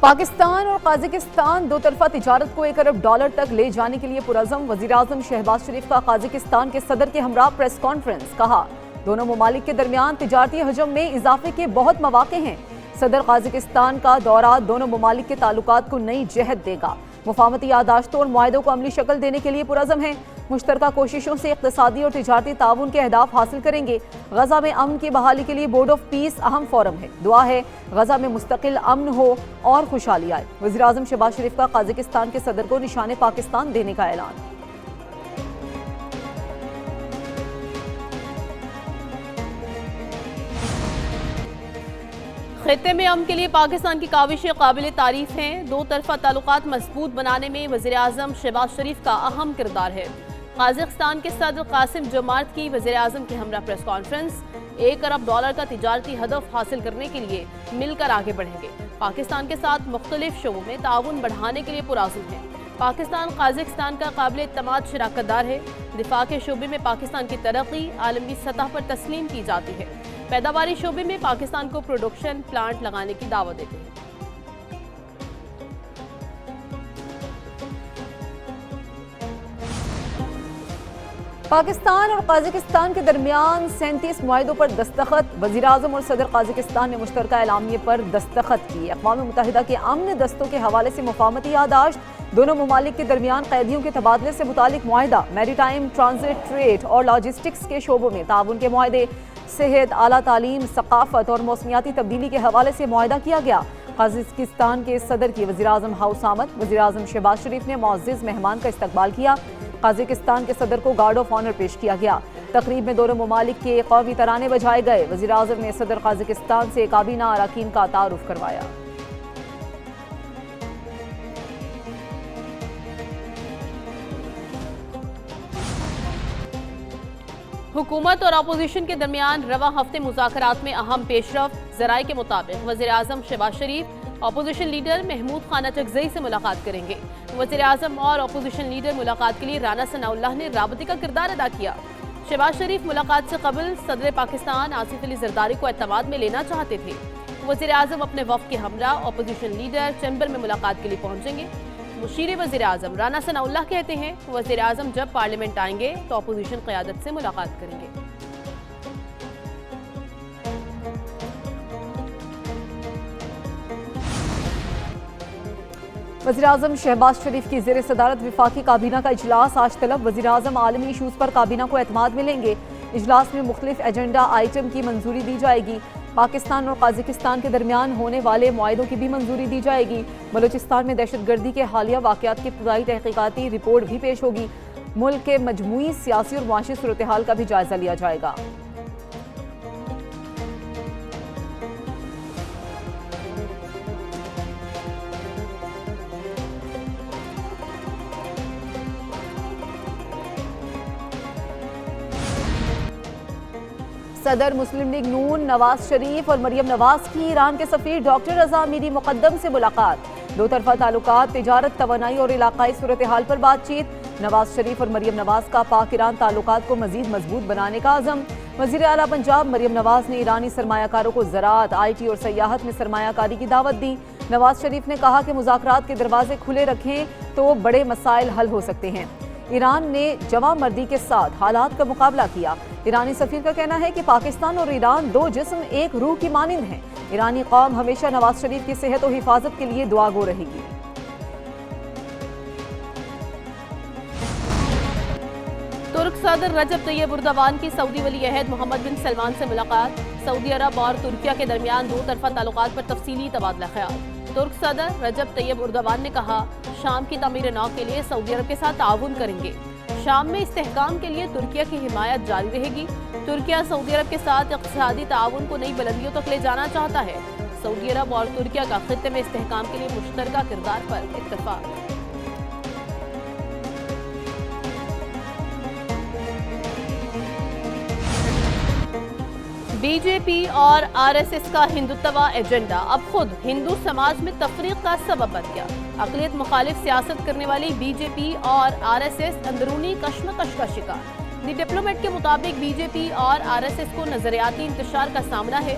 پاکستان اور قازقستان دو طرفہ تجارت کو $1 ارب تک لے جانے کے لیے پرعزم۔ وزیراعظم شہباز شریف کا قازقستان کے صدر کے ہمراہ پریس کانفرنس۔ کہا دونوں ممالک کے درمیان تجارتی حجم میں اضافے کے بہت مواقع ہیں۔ صدر قازقستان کا دورہ دونوں ممالک کے تعلقات کو نئی جہت دے گا۔ مفاہمتی یادداشتوں اور معاہدوں کو عملی شکل دینے کے لیے پرعزم ہیں۔ مشترکہ کوششوں سے اقتصادی اور تجارتی تعاون کے اہداف حاصل کریں گے۔ غزہ میں امن کی بحالی کے لیے بورڈ آف پیس اہم فورم ہے۔ دعا ہے غزہ میں مستقل امن ہو اور خوشحالی آئے۔ وزیراعظم شہباز شریف کا قازقستان کے صدر کو نشان پاکستان دینے کا اعلان۔ خطے میں امن کے لیے پاکستان کی کاوشیں قابل تعریف ہیں۔ دو طرفہ تعلقات مضبوط بنانے میں وزیراعظم شہباز شریف کا اہم کردار ہے۔ قازقستان کے صدر قاسم جومارت کی وزیراعظم کے ہمراہ پریس کانفرنس۔ $1 ارب کا تجارتی ہدف حاصل کرنے کے لیے مل کر آگے بڑھیں گے۔ پاکستان کے ساتھ مختلف شعبوں میں تعاون بڑھانے کے لیے پرعزم ہے۔ پاکستان قازقستان کا قابل اعتماد شراکت دار ہے۔ دفاع کے شعبے میں پاکستان کی ترقی عالمی سطح پر تسلیم کی جاتی ہے۔ پیداواری شعبے میں پاکستان کو پروڈکشن پلانٹ لگانے کی دعوت دیتے ہیں۔ پاکستان اور قازقستان کے درمیان 37 معاہدوں پر دستخط۔ وزیراعظم اور صدر قازقستان نے مشترکہ اعلامیے پر دستخط کی۔ اقوام متحدہ کے امن دستوں کے حوالے سے مفاہمتی یادداشت، دونوں ممالک کے درمیان قیدیوں کے تبادلے سے متعلق معاہدہ، میری ٹائم ٹرانزٹ ٹریڈ اور لاجسٹکس کے شعبوں میں تعاون کے معاہدے، صحت، اعلیٰ تعلیم، ثقافت اور موسمیاتی تبدیلی کے حوالے سے معاہدہ کیا گیا۔ قازقستان کے صدر کی وزیراعظم ہاؤس آمد۔ وزیراعظم شہباز شریف نے معزز مہمان کا استقبال کیا۔ قازقستان کے صدر کو گارڈ آف آنر پیش کیا گیا۔ تقریب میں دونوں ممالک کے قومی ترانے بجائے گئے۔ وزیراعظم نے صدر قازقستان سے کابینہ اراکین کا تعارف کروایا۔ حکومت اور اپوزیشن کے درمیان رواں ہفتے مذاکرات میں اہم پیش رفت۔ ذرائع کے مطابق وزیراعظم شہباز شریف اپوزیشن لیڈر محمود خان اچکزئی سے ملاقات کریں گے۔ وزیراعظم اور اپوزیشن لیڈر ملاقات کے لیے رانا ثناءاللہ نے رابطے کا کردار ادا کیا۔ شہباز شریف ملاقات سے قبل صدر پاکستان آصف علی زرداری کو اعتماد میں لینا چاہتے تھے۔ وزیراعظم اپنے وفد کے ہمراہ اپوزیشن لیڈر چیمبر میں ملاقات کے لیے پہنچیں گے۔ مشیر وزیراعظم رانا ثناءاللہ کہتے ہیں وزیراعظم جب پارلیمنٹ آئیں گے تو اپوزیشن قیادت سے ملاقات کریں گے۔ وزیراعظم شہباز شریف کی زیر صدارت وفاقی کابینہ کا اجلاس آج طلب۔ وزیراعظم عالمی ایشوز پر کابینہ کو اعتماد میں لیں گے۔ اجلاس میں مختلف ایجنڈا آئٹم کی منظوری دی جائے گی۔ پاکستان اور قازقستان کے درمیان ہونے والے معاہدوں کی بھی منظوری دی جائے گی۔ بلوچستان میں دہشت گردی کے حالیہ واقعات کی ابتدائی تحقیقاتی رپورٹ بھی پیش ہوگی۔ ملک کے مجموعی سیاسی اور معاشی صورتحال کا بھی جائزہ لیا جائے گا۔ صدر مسلم لیگ نون نواز شریف اور مریم نواز کی ایران کے سفیر ڈاکٹر رضا میری مقدم سے ملاقات۔ دو طرفہ تعلقات، تجارت، توانائی اور علاقائی صورتحال پر بات چیت۔ نواز شریف اور مریم نواز کا پاک ایران تعلقات کو مزید مضبوط بنانے کا عزم۔ وزیر اعلیٰ پنجاب مریم نواز نے ایرانی سرمایہ کاروں کو زراعت، آئی ٹی اور سیاحت میں سرمایہ کاری کی دعوت دی۔ نواز شریف نے کہا کہ مذاکرات کے دروازے کھلے رکھیں تو بڑے مسائل حل ہو سکتے ہیں۔ ایران نے جواں مردی کے ساتھ حالات کا مقابلہ کیا۔ ایرانی سفیر کا کہنا ہے کہ پاکستان اور ایران دو جسم ایک روح کی مانند ہیں۔ ایرانی قوم ہمیشہ نواز شریف کی صحت و حفاظت کے لیے دعا گو رہے گی۔ ترک صدر رجب طیب اردوان کی سعودی ولی عہد محمد بن سلمان سے ملاقات۔ سعودی عرب اور ترکیہ کے درمیان دو طرفہ تعلقات پر تفصیلی تبادلہ خیال۔ ترک صدر رجب طیب اردوان نے کہا شام کی تعمیر نو کے لیے سعودی عرب کے ساتھ تعاون کریں گے۔ شام میں استحکام کے لیے ترکیہ کی حمایت جاری رہے گی۔ ترکیہ سعودی عرب کے ساتھ اقتصادی تعاون کو نئی بلندیوں تک لے جانا چاہتا ہے۔ سعودی عرب اور ترکیہ کا خطے میں استحکام کے لیے مشترکہ کردار پر اتفاق۔ بی جے پی اور آر ایس ایس کا ہندوتوا ایجنڈا اب خود ہندو سماج میں تفریق کا سبب بن گیا۔ اقلیت مخالف سیاست کرنے والی بی جے پی اور آر ایس ایس اندرونی کشمکش کا شکار۔ دی ڈپلومیٹ کے مطابق بی جے پی اور آر ایس ایس کو نظریاتی انتشار کا سامنا ہے۔